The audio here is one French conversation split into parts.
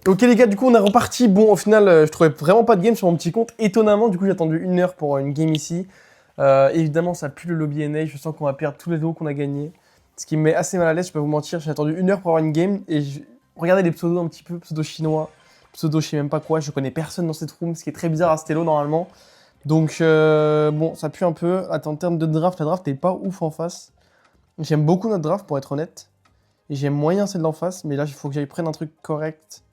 Ok les gars, du coup on est reparti. Bon, au final, je trouvais vraiment pas de game sur mon petit compte. Étonnamment, du coup j'ai attendu 1 heure pour une game ici. Évidemment, ça pue le lobby NA. Je sens qu'on va perdre tous les lots qu'on a gagnés. Ce qui me met assez mal à l'aise, je peux vous mentir. J'ai attendu 1 heure pour avoir une game. Et regardez les pseudos un petit peu, pseudo chinois, pseudo je sais même pas quoi. Je connais personne dans cette room, ce qui est très bizarre à Stello normalement. Donc bon, ça pue un peu. Attends, en termes de draft, la draft est pas ouf en face. J'aime beaucoup notre draft pour être honnête. Et j'aime moyen celle d'en face. Mais là, il faut que j'aille prendre un truc correct.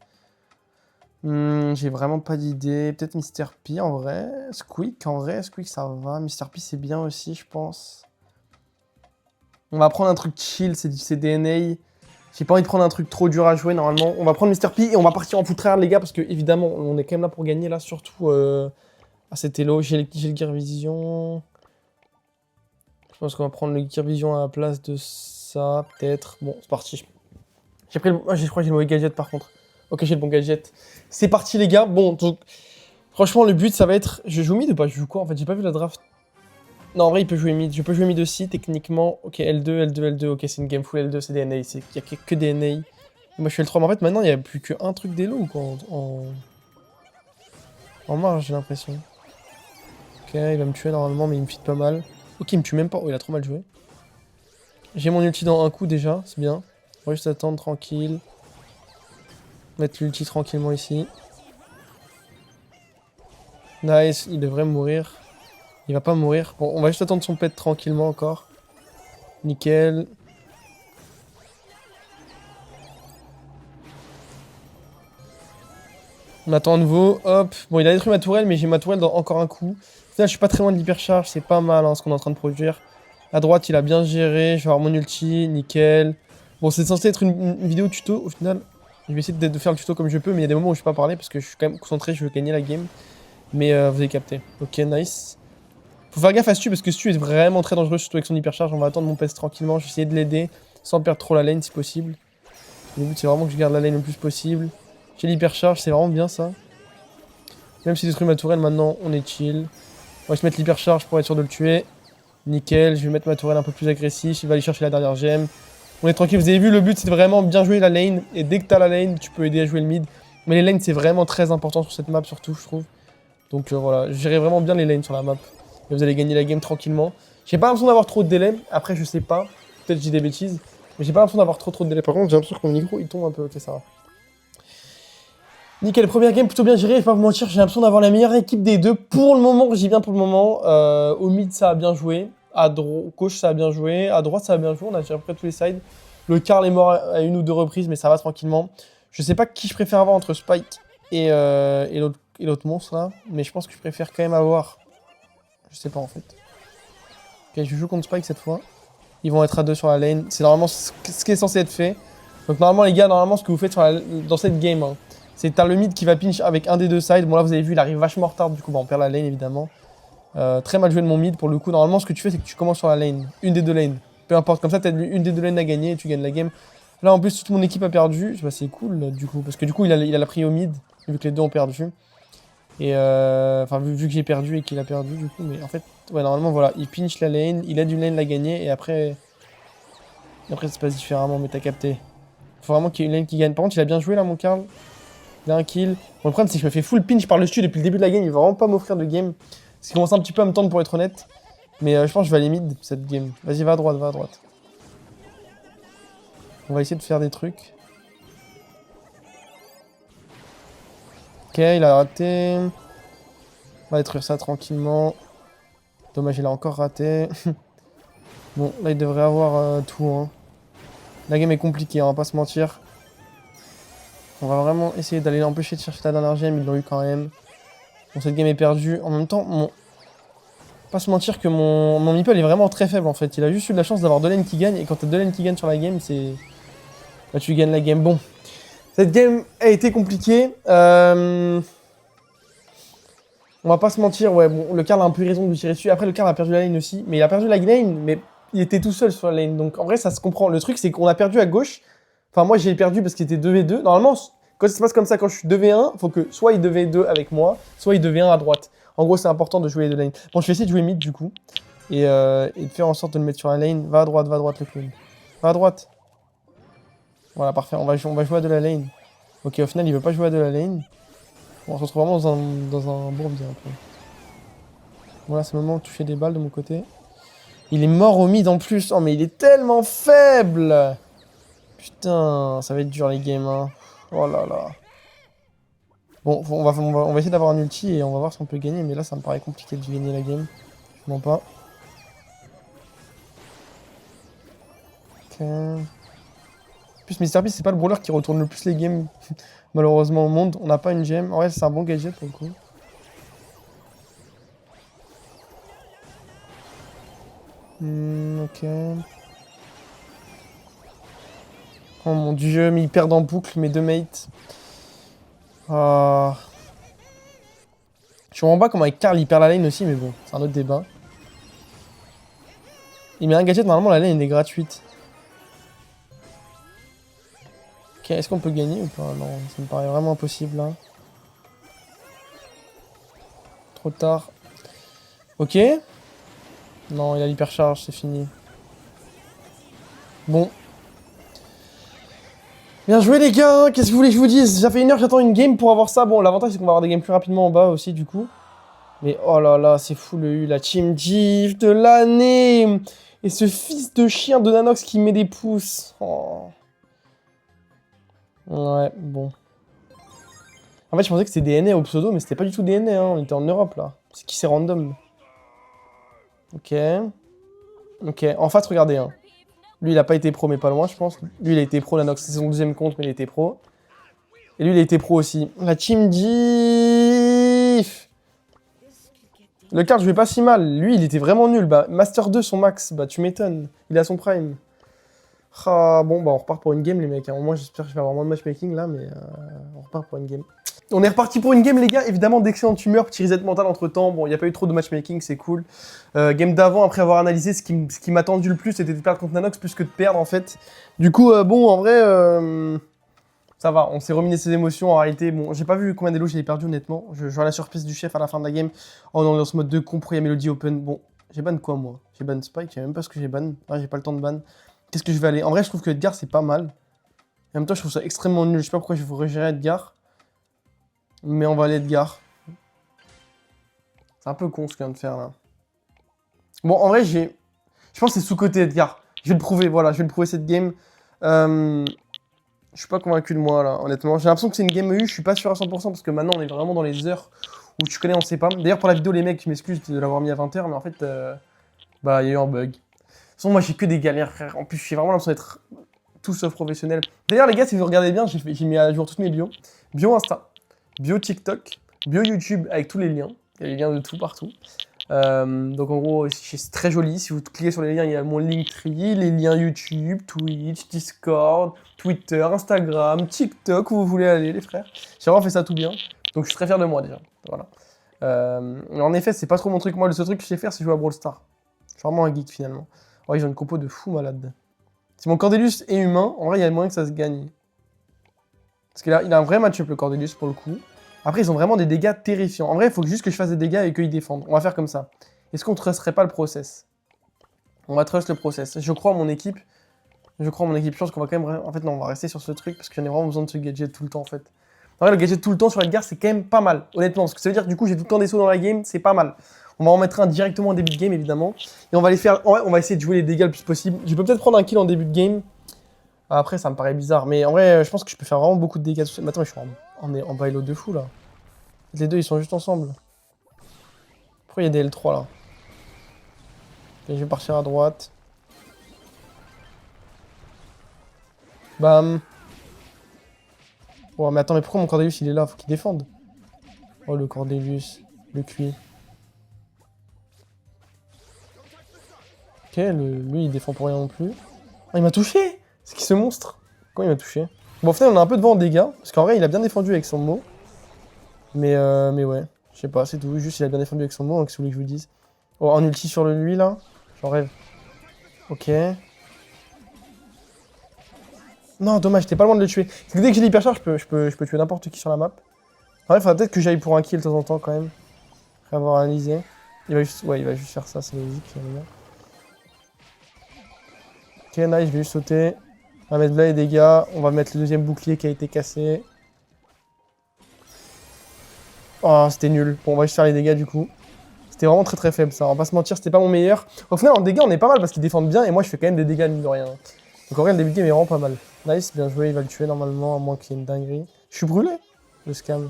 J'ai vraiment pas d'idée. Peut-être Mr. P en vrai. Squeak en vrai. Squeak ça va. Mr. P c'est bien aussi, je pense. On va prendre un truc chill, c'est DNA. J'ai pas envie de prendre un truc trop dur à jouer normalement. On va prendre Mr. P et on va partir en foutraire les gars parce que évidemment on est quand même là pour gagner là, surtout à cet elo. J'ai le Gear Vision. Je pense qu'on va prendre le Gear Vision à la place de ça, peut-être. Bon, c'est parti. J'ai pris le... Ah, je crois que j'ai le mauvais gadget par contre. Ok, j'ai le bon gadget. C'est parti les gars. Bon, donc, franchement, le but, ça va être... Je joue mid ou pas? Je joue quoi? En fait, j'ai pas vu la draft. Non, en vrai, il peut jouer mid. Je peux jouer mid aussi, techniquement. Ok, L2, L2, L2. Ok, c'est une game full L2, c'est DNA. Il y a que DNA. Moi, je fais le 3. Mais en fait, maintenant, il n'y a plus qu'un truc d'élo ou quoi en marge, j'ai l'impression. Ok, il va me tuer normalement, mais il me fit pas mal. Ok, il me tue même pas. Oh, il a trop mal joué. J'ai mon ulti dans un coup déjà, c'est bien. On va juste attendre tranquille. Mettre l'ulti tranquillement ici. Nice, il devrait mourir. Il va pas mourir. Bon, on va juste attendre son pet tranquillement encore. Nickel. On attend à nouveau. Hop. Bon, il a détruit ma tourelle, mais j'ai ma tourelle dans encore un coup. Là, je suis pas très loin de l'hypercharge. C'est pas mal hein, ce qu'on est en train de produire. À droite, il a bien géré. Je vais avoir mon ulti. Nickel. Bon, c'est censé être une vidéo tuto. Au final, je vais essayer de faire le tuto comme je peux. Mais il y a des moments où je vais pas parler parce que je suis quand même concentré. Je veux gagner la game. Mais vous avez capté. Ok, nice. Faut faire gaffe à Stu parce que Stu est vraiment très dangereux, surtout avec son hypercharge. On va attendre mon PES tranquillement. Je vais essayer de l'aider sans perdre trop la lane si possible. Le but, c'est vraiment que je garde la lane le plus possible. J'ai l'hypercharge, c'est vraiment bien ça. Même si détruit ma tourelle, maintenant on est chill. On va se mettre l'hypercharge pour être sûr de le tuer. Nickel, je vais mettre ma tourelle un peu plus agressif. Il va aller chercher la dernière gemme. On est tranquille, vous avez vu, le but c'est de vraiment bien jouer la lane. Et dès que t'as la lane, tu peux aider à jouer le mid. Mais les lanes, c'est vraiment très important sur cette map, surtout, je trouve. Donc voilà, je gérerai vraiment bien les lanes sur la map. Et vous allez gagner la game tranquillement. J'ai pas l'impression d'avoir trop de délai. Après, je sais pas. Peut-être que j'ai des bêtises. Mais j'ai pas l'impression d'avoir trop de délai. Par contre, j'ai l'impression que mon micro il tombe un peu. Ok, ça va. Nickel, première game plutôt bien gérée. Je vais pas vous mentir, j'ai l'impression d'avoir la meilleure équipe des deux. Pour le moment, j'y viens pour le moment. Au mid, ça a bien joué. À gauche, ça a bien joué. À droite, ça a bien joué. On a géré à peu près tous les sides. Le Karl est mort à une ou deux reprises, mais ça va tranquillement. Je sais pas qui je préfère avoir entre Spike et l'autre monstre là. Mais je pense que je préfère quand même avoir. Je sais pas en fait. Ok, je joue contre Spike cette fois. Ils vont être à 2 sur la lane. C'est normalement ce qui est censé être fait. Donc normalement les gars, normalement ce que vous faites dans cette game, hein, c'est t'as le mid qui va pinch avec un des deux sides. Bon là vous avez vu, il arrive vachement en retard, du coup bah, on perd la lane évidemment. Très mal joué de mon mid pour le coup. Normalement ce que tu fais c'est que tu commences sur la lane. Une des deux lanes. Peu importe, comme ça t'as une des deux lanes à gagner et tu gagnes la game. Là en plus toute mon équipe a perdu. Bah, c'est cool là, du coup. Parce que du coup il a la prio au mid, vu que les deux ont perdu. Et enfin vu que j'ai perdu et qu'il a perdu du coup, mais en fait, ouais normalement voilà, il pinch la lane, il aide une lane à la gagner et après ça se passe différemment, mais t'as capté. Faut vraiment qu'il y ait une lane qui gagne. Par contre il a bien joué là mon Karl, il a un kill. Bon, le problème c'est que je me fais full pinch par le Stu depuis le début de la game, il va vraiment pas m'offrir de game. Ce qui commence un petit peu à me tendre pour être honnête. Mais je pense que je vais aller mid cette game. Vas-y va à droite, va à droite. On va essayer de faire des trucs. Ok, il a raté. On va détruire ça tranquillement. Dommage, il a encore raté. Bon, là, il devrait avoir tout. Hein. La game est compliquée, on va pas se mentir. On va vraiment essayer d'aller l'empêcher de chercher la dernière gemme. Ils l'ont eu quand même. Bon, cette game est perdue. En même temps, pas se mentir que mon meeple est vraiment très faible, en fait. Il a juste eu de la chance d'avoir deux lanes qui gagnent. Et quand t'as deux lanes qui gagnent sur la game, c'est... Bah, tu gagnes la game. Bon. Cette game a été compliquée. On va pas se mentir, ouais, bon, le Karl a un peu raison de lui tirer dessus. Après, le Karl a perdu la lane aussi. Mais il a perdu la lane, mais il était tout seul sur la lane. Donc, en vrai, ça se comprend. Le truc, c'est qu'on a perdu à gauche. Enfin, moi, j'ai perdu parce qu'il était 2v2. Normalement, quand ça se passe comme ça, quand je suis 2v1, il faut que soit il 2v2 avec moi, soit il 2v1 à droite. En gros, c'est important de jouer les deux lanes. Bon, je vais essayer de jouer mid, du coup. Et de faire en sorte de le mettre sur la lane. Va à droite, le clown. Va à droite. Voilà, parfait. On va jouer à de la lane. Ok, au final, il veut pas jouer à de la lane. Bon, on se retrouve vraiment dans un bourbier un peu. Voilà, c'est le moment de toucher des balles de mon côté. Il est mort au mid en plus. Oh, mais il est tellement faible. Putain, ça va être dur les games, hein. Oh là là. Bon, on va essayer d'avoir un ulti et on va voir si on peut gagner. Mais là, ça me paraît compliqué de gagner la game. Je mens pas. Ok. En plus, MrBeast, c'est pas le brawler qui retourne le plus les games, malheureusement, au monde. On n'a pas une gemme. En vrai, c'est un bon gadget pour le coup. Ok. Oh mon dieu, mais ils perdent en boucle mes deux mates. Ah. Je comprends pas comment avec Karl il perd la lane aussi, mais bon, c'est un autre débat. Il met un gadget, normalement la lane est gratuite. Ok, est-ce qu'on peut gagner ou pas? Non, ça me paraît vraiment impossible là. Trop tard. Ok. Non, il a l'hypercharge, c'est fini. Bon. Bien joué les gars, qu'est-ce que vous voulez que je vous dise? Ça fait 1 heure que j'attends une game pour avoir ça. Bon, l'avantage c'est qu'on va avoir des games plus rapidement en bas aussi du coup. Mais oh là là, c'est fou le U, la team div de l'année. Et ce fils de chien de Nanox qui met des pouces. Oh. Ouais, bon. En fait, je pensais que c'était DNA au pseudo, mais c'était pas du tout DNA, hein. On était en Europe là. C'est qui c'est random. Ok. Ok, en face, regardez. Hein. Lui, il a pas été pro, mais pas loin, je pense. Lui, il a été pro, Nanox, c'est son deuxième compte, mais il a été pro. Et lui, il a été pro aussi. La team diff. Le card, je vais pas si mal. Lui, il était vraiment nul. Bah, Master 2, son max. Bah, tu m'étonnes. Il a son prime. Ah, bon, bah, on repart pour une game, les mecs. Hein. Moi, j'espère que je vais avoir moins de matchmaking là, mais on repart pour une game. On est reparti pour une game, les gars. Évidemment, d'excellentes humeurs, petit reset mental entre temps. Bon, il n'y a pas eu trop de matchmaking, c'est cool. Game d'avant, après avoir analysé, ce qui m'a tendu le plus, c'était de perdre contre Nanox plus que de perdre, en fait. Du coup, bon, en vrai, ça va. On s'est reminé ses émotions. En réalité, bon, j'ai pas vu combien d'élos j'avais perdu, honnêtement. Je vois la surprise du chef à la fin de la game. Oh non, on est dans ce mode de compro, il y a Melody Open. Bon, j'ai ban quoi, moi? J'ai ban Spike, je sais même pas ce que j'ai ban. Ah, j'ai pas le temps de ban. Qu'est-ce que je vais aller? En vrai, je trouve que Edgar, c'est pas mal. Et en même temps, je trouve ça extrêmement nul. Je sais pas pourquoi je voudrais gérer Edgar. Mais on va aller Edgar. C'est un peu con ce qu'il vient de faire là. Bon, en vrai, je pense que c'est sous-côté Edgar. Je vais le prouver, voilà, je vais le prouver cette game. Je suis pas convaincu de moi là, honnêtement. J'ai l'impression que c'est une game EU, je suis pas sûr à 100% parce que maintenant on est vraiment dans les heures où tu connais, on sait pas. D'ailleurs, pour la vidéo, les mecs, je m'excuse de l'avoir mis à 20h, mais en fait, bah, il y a eu un bug. De toute façon, moi j'ai que des galères, frère. En plus, j'ai vraiment l'impression d'être tout sauf professionnel. D'ailleurs, les gars, si vous regardez bien, j'ai mis à jour toutes mes bios. Bio Insta, bio TikTok, bio YouTube avec tous les liens. Il y a les liens de tout partout. Donc en gros, c'est très joli. Si vous cliquez sur les liens, il y a mon Linktree, les liens YouTube, Twitch, Discord, Twitter, Instagram, TikTok, où vous voulez aller, les frères. J'ai vraiment fait ça tout bien. Donc je suis très fier de moi déjà. Voilà. En effet, c'est pas trop mon truc. Moi, le seul truc que je sais faire, c'est jouer à Brawl Stars. Je suis vraiment un geek finalement. Oh, ils ont une compo de fou malade. Si mon Cordelius est humain, en vrai, il y a moyen que ça se gagne. Parce qu'il a un vrai match-up, le Cordelius, pour le coup. Après, ils ont vraiment des dégâts terrifiants. En vrai, il faut juste que je fasse des dégâts et qu'ils défendent. On va faire comme ça. Est-ce qu'on trusterait pas le process? On va trust le process. Je crois en mon équipe. Je pense qu'on va quand même... En fait, non, on va rester sur ce truc parce que j'en ai vraiment besoin de ce gadget tout le temps, en fait. En vrai, le gadget tout le temps sur Edgar, c'est quand même pas mal, honnêtement. Parce que ça veut dire que du coup, j'ai tout le temps des sauts dans la game, c'est pas mal. On va en mettre un directement en début de game, évidemment. Et on va les faire... Ouais, on va essayer de jouer les dégâts le plus possible. Je peux peut-être prendre un kill en début de game. Après, ça me paraît bizarre. Mais en vrai, je pense que je peux faire vraiment beaucoup de dégâts. Mais attends, je suis en bailo de fou, là. Les deux, ils sont juste ensemble. Pourquoi il y a des L3, là? Et je vais partir à droite. Bam. Oh, mais attends, mais pourquoi mon Cordelius, il est là? Faut qu'il défende. Oh, le Cordelius. Le cuit. Ok, lui, il défend pour rien non plus. Ah, il m'a touché! C'est qui ce monstre? Pourquoi il m'a touché? Bon, au final, on a un peu de vent en dégâts. Parce qu'en vrai, il a bien défendu avec son mot. Mais ouais. Je sais pas, c'est tout. Juste, il a bien défendu avec son mot. Donc, si vous voulez que je vous dise. Oh, un ulti sur lui, là. J'en rêve. Ok. Non, dommage, j'étais pas loin de le tuer. Parce que dès que j'ai l'hypercharge, je peux tuer n'importe qui sur la map. En vrai, il faudrait peut-être que j'aille pour un kill de temps en temps, quand même. Après avoir analysé. Ouais, il va juste faire ça, c'est logique. Ok, nice, je vais juste sauter. On va mettre là les dégâts. On va mettre le deuxième bouclier qui a été cassé. Oh, c'était nul. Bon, on va juste faire les dégâts du coup. C'était vraiment très très faible ça, on va pas se mentir, c'était pas mon meilleur. Au final, en dégâts, on est pas mal parce qu'ils défendent bien et moi je fais quand même des dégâts mine de rien. Donc en vrai, le début de game est vraiment pas mal. Nice, bien joué, il va le tuer normalement, à moins qu'il y ait une dinguerie. Je suis brûlé, le scam.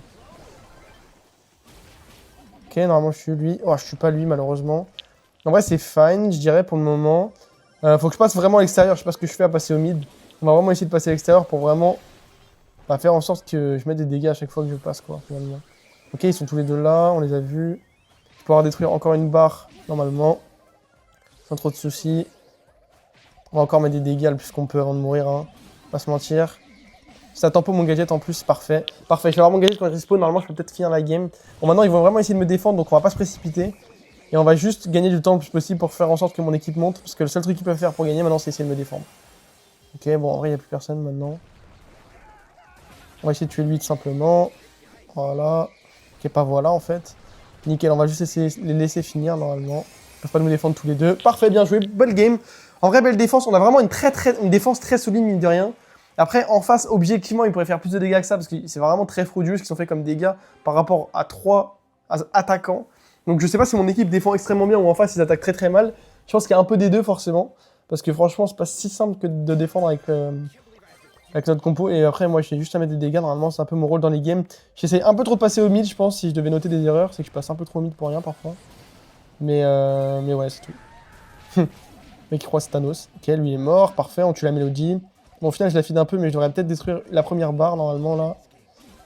Ok, normalement je suis lui. Oh, je suis pas lui malheureusement. En vrai, c'est fine, je dirais pour le moment. Faut que je passe vraiment à l'extérieur, je sais pas ce que je fais à passer au mid. On va vraiment essayer de passer à l'extérieur pour vraiment faire en sorte que je mette des dégâts à chaque fois que je passe quoi, finalement. Ok, ils sont tous les deux là, on les a vus. Je vais pouvoir détruire encore une barre, normalement. Sans trop de soucis. On va encore mettre des dégâts le plus qu'on peut avant de mourir, hein. Pas se mentir. Ça tempo mon gadget en plus, c'est parfait. Parfait, je vais avoir mon gadget quand je respawn, normalement je peux peut-être finir la game. Bon, maintenant ils vont vraiment essayer de me défendre, donc on va pas se précipiter. Et on va juste gagner du temps le plus possible pour faire en sorte que mon équipe monte. Parce que le seul truc qu'ils peuvent faire pour gagner maintenant, c'est essayer de me défendre. Ok, bon, en vrai, il n'y a plus personne maintenant. On va essayer de tuer lui tout simplement. Voilà. Ok, pas voilà en fait. Nickel, on va juste essayer de les laisser finir normalement. Ils peuvent pas nous défendre tous les deux. Parfait, bien joué, belle game. En vrai, belle défense. On a vraiment une défense très solide, mine de rien. Après, en face, objectivement, ils pourraient faire plus de dégâts que ça parce que c'est vraiment très frauduleux ce qu'ils ont fait comme dégâts par rapport à 3 attaquants. Donc je sais pas si mon équipe défend extrêmement bien ou en face ils attaquent très très mal. Je pense qu'il y a un peu des deux forcément. Parce que franchement, c'est pas si simple que de défendre avec notre compo. Et après, moi, j'ai juste à mettre des dégâts. Normalement, c'est un peu mon rôle dans les games. J'essaie un peu trop de passer au mid, je pense. Si je devais noter des erreurs, c'est que je passe un peu trop au mid pour rien parfois. Mais ouais, c'est tout. Le mec qui croit c'est Thanos. Ok, lui il est mort. Parfait, on tue la mélodie. Bon, au final, je la feed un peu, mais je devrais peut-être détruire la première barre normalement là.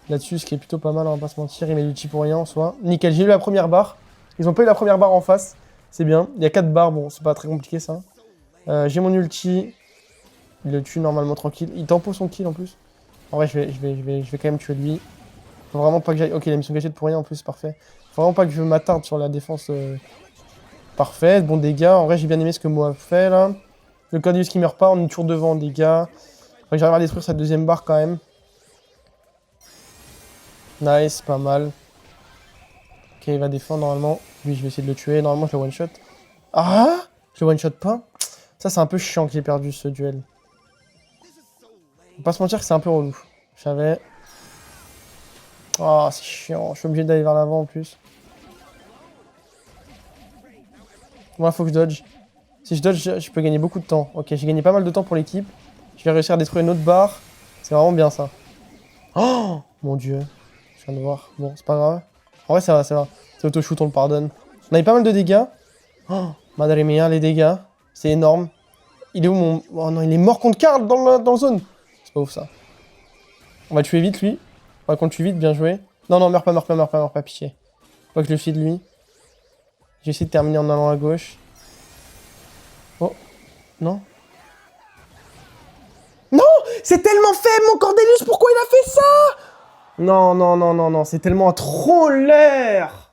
Là-dessus, ce qui est plutôt pas mal, on va pas se mentir. Il met l'ulti pour rien en soi. Nickel, j'ai eu la première barre. Ils ont pas eu la première barre en face. C'est bien. Il y a 4 barres, bon, c'est pas très compliqué ça. J'ai mon ulti. Il le tue normalement tranquille. Il tempo son kill en plus. En vrai, je vais quand même tuer lui. Faut vraiment pas que j'aille. Ok, il a mis son gadget pour rien en plus, parfait. Faut vraiment pas que je m'attarde sur la défense. Parfait, bon dégâts. En vrai, j'ai bien aimé ce que Mo a fait là. Le Cornelius qui meurt pas, on est toujours devant en dégâts. Faut que j'arrive à détruire sa deuxième barre quand même. Nice, pas mal. Ok, il va défendre normalement. Lui, je vais essayer de le tuer. Normalement, je le one-shot. Ah! Je le one-shot pas. Ça, c'est un peu chiant que j'ai perdu ce duel. Faut pas se mentir que c'est un peu relou. Je savais. Oh, c'est chiant. Je suis obligé d'aller vers l'avant en plus. Moi, faut que je dodge. Si je dodge, je peux gagner beaucoup de temps. Ok, j'ai gagné pas mal de temps pour l'équipe. Je vais réussir à détruire une autre barre. C'est vraiment bien ça. Oh! Mon dieu. Je viens de voir. Bon, c'est pas grave. En vrai, ça va, ça va. C'est auto-shoot, on le pardonne. On a eu pas mal de dégâts. Oh, madre mia, les dégâts. C'est énorme. Il est où mon... Oh non, il est mort contre Karl dans le zone. C'est pas ouf ça. On va le tuer vite lui. On va qu'on le tue vite, bien joué. Non, non, meurs pas, meurs pas, meurs pas, meurs pas, pitié. Faut que je le file lui. J'essaie de terminer en allant à gauche. Oh, non. Non! C'est tellement faible mon Cordelius, pourquoi il a fait ça? Non, non, non, non, non, c'est tellement trop l'air.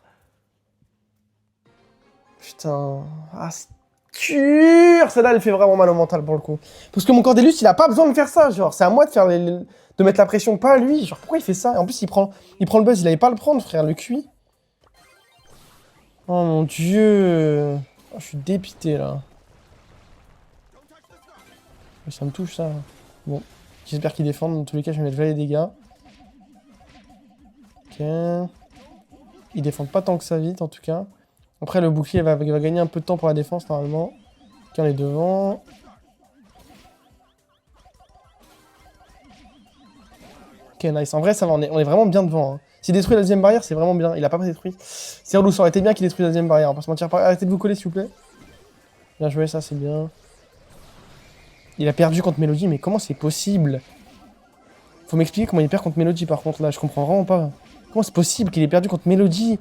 Putain. Ah, c'est dur. Celle-là, elle fait vraiment mal au mental pour le coup. Parce que mon Cordelius, il a pas besoin de faire ça. Genre, c'est à moi de faire de mettre la pression, pas à lui. Genre, pourquoi il fait ça? Et en plus, il prend le buzz, il avait pas à le prendre, frère, le QI. Oh mon dieu. Oh, je suis dépité là. Ça me touche ça. Bon, j'espère qu'ils défendent. Dans tous les cas, je vais mettre déjà les dégâts. Ok. Ils défendent pas tant que ça vite en tout cas. Après, le bouclier va gagner un peu de temps pour la défense normalement. Ok, on est devant. Ok, nice. En vrai, ça va, on est vraiment bien devant. Hein. S'il détruit la deuxième barrière, c'est vraiment bien. Il a pas détruit. C'est relou, ça aurait été bien qu'il détruise la deuxième barrière. On va pas se mentir. Arrêtez de vous coller, s'il vous plaît. Bien joué, ça, c'est bien. Il a perdu contre Melody, mais comment c'est possible? Faut m'expliquer comment il perd contre Melody, par contre, là. Je comprends vraiment pas. Comment c'est possible qu'il ait perdu contre Melody?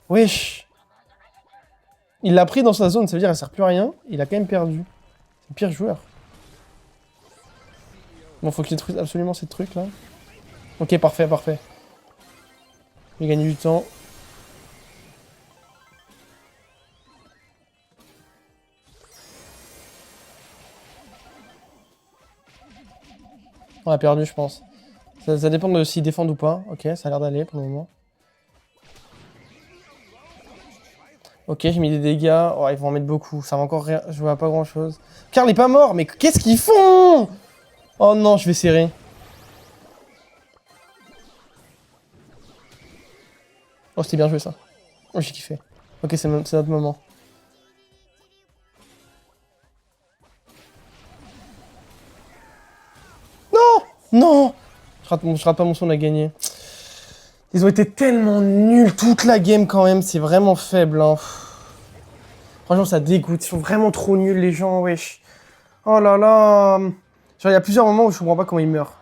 Wesh. Il l'a pris dans sa zone, ça veut dire qu'elle sert plus à rien. Il a quand même perdu. C'est le pire joueur. Bon, faut qu'il détruise absolument ces trucs, là. Ok, parfait, parfait. Il gagne du temps. On a perdu, je pense. Ça dépend de s'ils défendent ou pas. Ok, ça a l'air d'aller pour le moment. Ok, j'ai mis des dégâts. Oh, ils vont en mettre beaucoup. Ça va encore rien. Je vois pas grand chose. Karl est pas mort, mais qu'est-ce qu'ils font? Oh non, je vais serrer. Oh, c'était bien joué ça. Oh, j'ai kiffé. Ok, c'est notre moment. Non! Non! Je rate pas mon son, on a gagné. Ils ont été tellement nuls toute la game quand même, c'est vraiment faible. Hein. Franchement, ça dégoûte. Ils sont vraiment trop nuls, les gens, wesh. Oh là là. Genre, il y a plusieurs moments où je comprends pas comment ils meurent.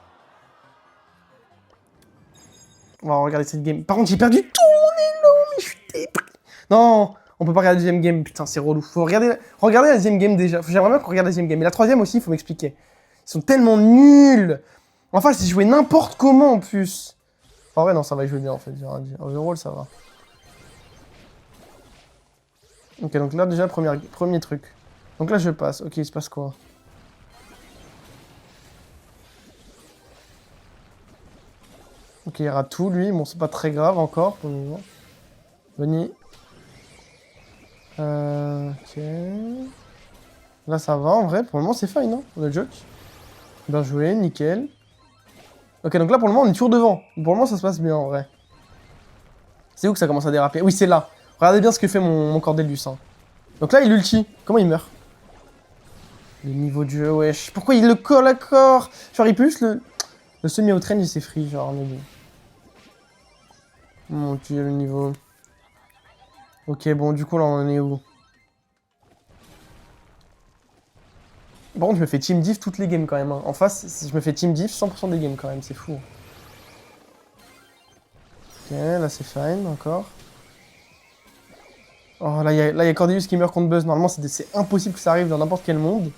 On va regarder cette game. Par contre, j'ai perdu tout mon élan, mais je suis déprimé. Non, on peut pas regarder la deuxième game. Putain, c'est relou. Faut regarder la deuxième game déjà. J'aimerais bien qu'on regarde la deuxième game. Mais la troisième aussi, il faut m'expliquer. Ils sont tellement nuls. Enfin, c'est joué n'importe comment en plus. En vrai, non, ça va jouer bien en fait. Overall, ça va. Ok, donc là, déjà, premier truc. Donc là, je passe. Ok, il se passe quoi? Ok, il rate tout, lui. Bon, c'est pas très grave encore pour le moment. Bunny. Ok. Là, ça va en vrai. Pour le moment, c'est fine, non? On a joke. Bien joué, nickel. Ok, donc là, pour le moment, on est toujours devant. Pour le moment, ça se passe bien en vrai. C'est où que ça commence à déraper? Oui, c'est là. Regardez bien ce que fait mon Cordelius. Hein. Donc là, il ulti. Comment il meurt? Le niveau de jeu, wesh. Pourquoi il le colle à corps? Genre, il peut juste le semi-outrange, il s'est free, genre, mais bon. Mon dieu, le niveau. Ok, bon, du coup, là, on en est où? Par contre, je me fais team diff toutes les games quand même. Hein. En face, je me fais team diff 100% des games quand même, c'est fou. Ok, là, c'est fine, encore. Oh, là, il y a Cordelius qui meurt contre Buzz. Normalement, c'est impossible que ça arrive dans n'importe quel monde.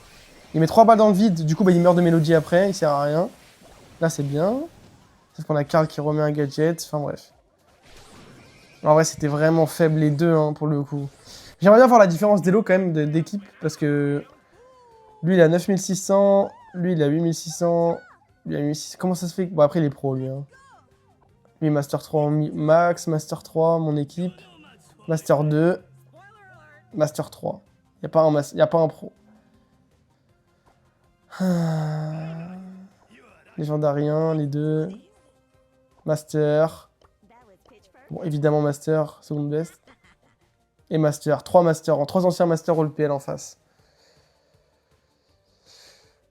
Il met 3 balles dans le vide, du coup, bah, il meurt de mélodie après, il sert à rien. Là, c'est bien. Sauf qu'on a Karl qui remet un gadget, enfin bref. En vrai, c'était vraiment faible les deux, hein, pour le coup. J'aimerais bien voir la différence d'élo quand même d'équipe, parce que lui, il a 9600, lui, il a 8600, lui, il a 1600. Comment ça se fait? Bon, après, il est pro, lui. Hein. Lui, Master 3 max, Master 3, mon équipe, Master 2, Master 3. Il n'y a pas un pro. Légendarien, les deux. Master. Bon, évidemment, Master, second best. Et Master. 3 Masters. En 3 anciens Masters All PL en face.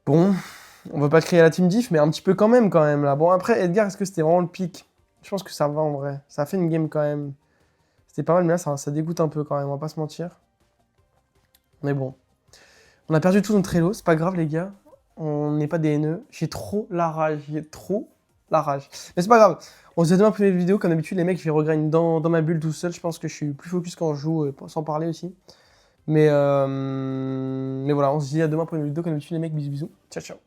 Bon, on va pas créer la team diff, mais un petit peu quand même là. Bon, après, Edgar, est-ce que c'était vraiment le pic? Je pense que ça va en vrai. Ça a fait une game quand même. C'était pas mal, mais là, ça dégoûte un peu quand même, on va pas se mentir. Mais bon. On a perdu tout notre elo, c'est pas grave, les gars. On n'est pas des haineux. J'ai trop la rage. J'ai trop la rage. Mais c'est pas grave. On se dit demain pour une nouvelle vidéo. Comme d'habitude, les mecs, je vais regagner dans ma bulle tout seul. Je pense que je suis plus focus quand je joue, sans parler aussi. Mais voilà, on se dit à demain pour une nouvelle vidéo. Comme d'habitude, les mecs, bisous bisous. Ciao, ciao.